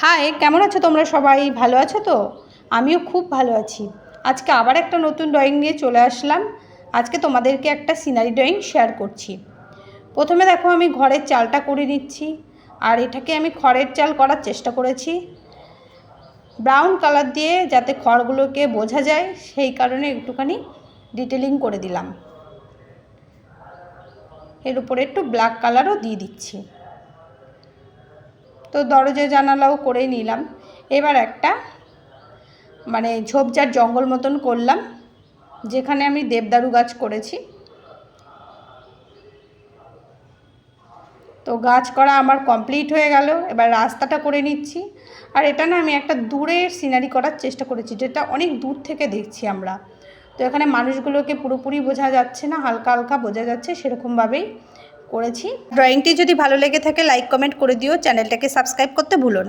High, কেমন আছো তোমরা সবাই? ভালো আছো তো? আমিও খুব ভালো আছি। আজকে আবার একটা নতুন ড্রয়িং নিয়ে চলে আসলাম। আজকে তোমাদেরকে একটা সিনারি ড্রয়িং শেয়ার করছি। প্রথমে দেখো আমি ঘরের চালটা করে নিচ্ছি, আর এটাকে আমি খড়ের চাল করার চেষ্টা করেছি ব্রাউন কালার দিয়ে, যাতে খড়গুলোকে বোঝা যায়, সেই কারণে একটুখানি ডিটেলিং করে দিলাম। এর উপরে একটু ব্ল্যাক কালারও দিয়ে দিচ্ছি। তো দরজা জানালাও করে নিলাম। এবার একটা ঝোপঝাড় জঙ্গল মতন করলাম, যেখানে আমি দেবদারু গাছ করেছি। তো গাছ করা আমার কমপ্লিট হয়ে গেল। এবার রাস্তাটা করে নিচ্ছি। আর এটা না আমি একটা দূরের সিনারি করার চেষ্টা করেছি, যেটা অনেক দূর থেকে দেখছি আমরা। তো এখানে মানুষগুলোকে পুরোপুরি বোঝা যাচ্ছে না, হালকা হালকা বোঝা যাচ্ছে, সেরকমভাবেই করেছি। ড্রয়িংটি যদি ভালো লেগে থাকে লাইক কমেন্ট করে দিও, চ্যানেলটাকে সাবস্ক্রাইব করতে ভুলো না।